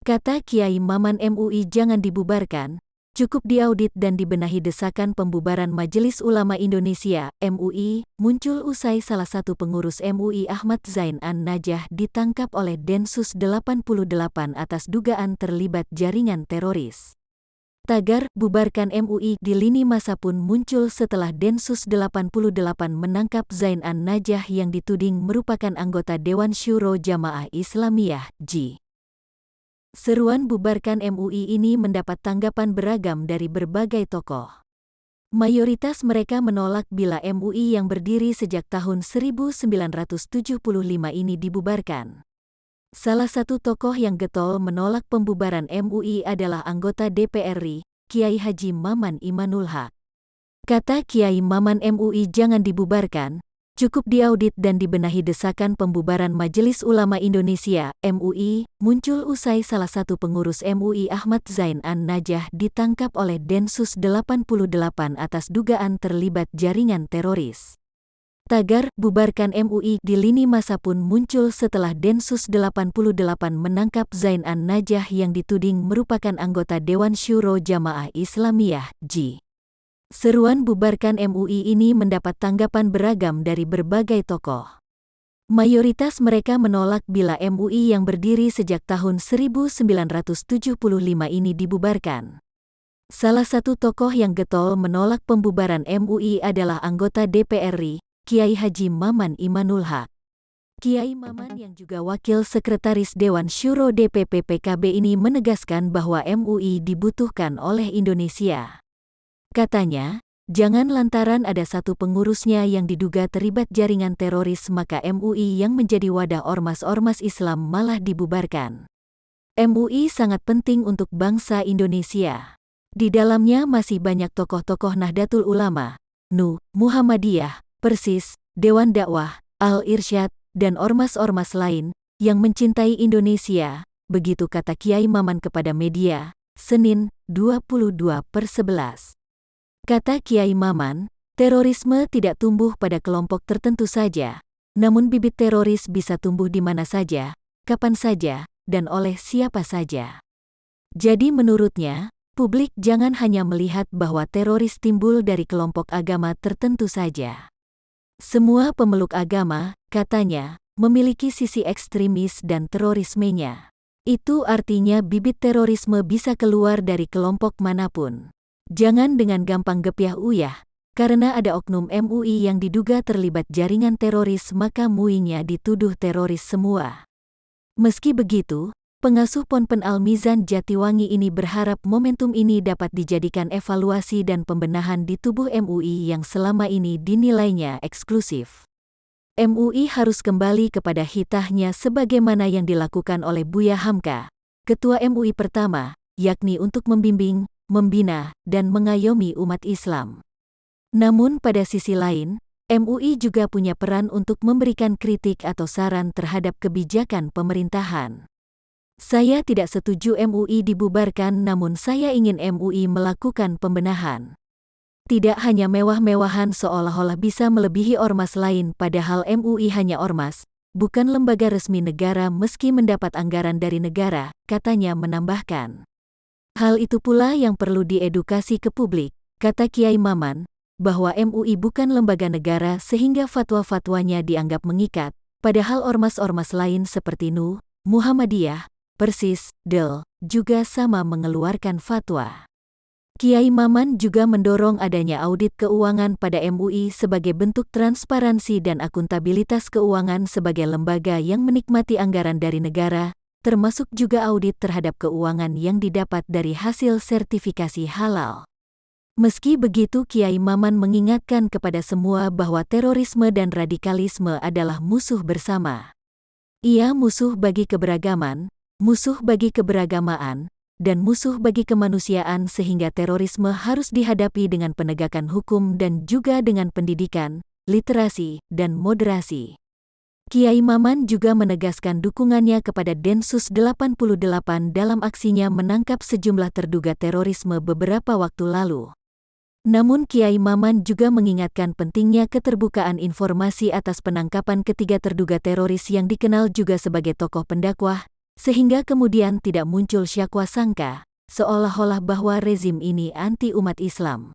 Kata Kiai Maman MUI jangan dibubarkan, cukup diaudit dan dibenahi. Desakan pembubaran Majelis Ulama Indonesia (MUI) muncul usai salah satu pengurus MUI Ahmad Zain An-Najah ditangkap oleh Densus 88 atas dugaan terlibat jaringan teroris. Tagar "Bubarkan MUI" di lini masa pun muncul setelah Densus 88 menangkap Zain An-Najah yang dituding merupakan anggota Dewan Syuro Jamaah Islamiyah (JI). Seruan bubarkan MUI ini mendapat tanggapan beragam dari berbagai tokoh. Mayoritas mereka menolak bila MUI yang berdiri sejak tahun 1975 ini dibubarkan. Salah satu tokoh yang getol menolak pembubaran MUI adalah anggota DPR RI, Kiai Haji Maman Imanul Haq. Kata Kiai Maman MUI jangan dibubarkan, cukup diaudit dan dibenahi. Desakan pembubaran Majelis Ulama Indonesia (MUI) muncul usai salah satu pengurus MUI Ahmad Zain An-Najah ditangkap oleh Densus 88 atas dugaan terlibat jaringan teroris. Tagar "Bubarkan MUI" di lini masa pun muncul setelah Densus 88 menangkap Zain An-Najah yang dituding merupakan anggota Dewan Syuro Jamaah Islamiyah (JI). Seruan bubarkan MUI ini mendapat tanggapan beragam dari berbagai tokoh. Mayoritas mereka menolak bila MUI yang berdiri sejak tahun 1975 ini dibubarkan. Salah satu tokoh yang getol menolak pembubaran MUI adalah anggota DPR RI, Kiai Haji Maman Imanul Haq. Kiai Maman yang juga Wakil Sekretaris Dewan Syuro DPP PKB ini menegaskan bahwa MUI dibutuhkan oleh Indonesia. Katanya, jangan lantaran ada satu pengurusnya yang diduga terlibat jaringan teroris maka MUI yang menjadi wadah ormas-ormas Islam malah dibubarkan. MUI sangat penting untuk bangsa Indonesia. Di dalamnya masih banyak tokoh-tokoh Nahdlatul Ulama, NU, Muhammadiyah, Persis, Dewan Dakwah, Al-Irsyad, dan ormas-ormas lain yang mencintai Indonesia, begitu kata Kiai Maman kepada media, Senin, 22/11. Kata Kiai Maman, terorisme tidak tumbuh pada kelompok tertentu saja, namun bibit teroris bisa tumbuh di mana saja, kapan saja, dan oleh siapa saja. Jadi menurutnya, publik jangan hanya melihat bahwa teroris timbul dari kelompok agama tertentu saja. Semua pemeluk agama, katanya, memiliki sisi ekstremis dan terorismenya. Itu artinya bibit terorisme bisa keluar dari kelompok manapun. Jangan dengan gampang gepiah uyah, karena ada oknum MUI yang diduga terlibat jaringan teroris maka MUI-nya dituduh teroris semua. Meski begitu, pengasuh Ponpen Al-Mizan Jatiwangi ini berharap momentum ini dapat dijadikan evaluasi dan pembenahan di tubuh MUI yang selama ini dinilainya eksklusif. MUI harus kembali kepada hitahnya sebagaimana yang dilakukan oleh Buya Hamka, Ketua MUI pertama, yakni untuk membimbing, membina, dan mengayomi umat Islam. Namun pada sisi lain, MUI juga punya peran untuk memberikan kritik atau saran terhadap kebijakan pemerintahan. Saya tidak setuju MUI dibubarkan namun saya ingin MUI melakukan pembenahan. Tidak hanya mewah-mewahan seolah-olah bisa melebihi ormas lain padahal MUI hanya ormas, bukan lembaga resmi negara meski mendapat anggaran dari negara, katanya menambahkan. Hal itu pula yang perlu diedukasi ke publik, kata Kiai Maman, bahwa MUI bukan lembaga negara sehingga fatwa-fatwanya dianggap mengikat, padahal ormas-ormas lain seperti NU, Muhammadiyah, Persis, DEL, juga sama mengeluarkan fatwa. Kiai Maman juga mendorong adanya audit keuangan pada MUI sebagai bentuk transparansi dan akuntabilitas keuangan sebagai lembaga yang menikmati anggaran dari negara, termasuk juga audit terhadap keuangan yang didapat dari hasil sertifikasi halal. Meski begitu Kiai Maman mengingatkan kepada semua bahwa terorisme dan radikalisme adalah musuh bersama. Ia musuh bagi keberagaman, musuh bagi keberagamaan, dan musuh bagi kemanusiaan sehingga terorisme harus dihadapi dengan penegakan hukum dan juga dengan pendidikan, literasi, dan moderasi. Kiai Maman juga menegaskan dukungannya kepada Densus 88 dalam aksinya menangkap sejumlah terduga terorisme beberapa waktu lalu. Namun Kiai Maman juga mengingatkan pentingnya keterbukaan informasi atas penangkapan ketiga terduga teroris yang dikenal juga sebagai tokoh pendakwah, Sehingga kemudian tidak muncul syakwa sangka, seolah-olah bahwa rezim ini anti umat Islam.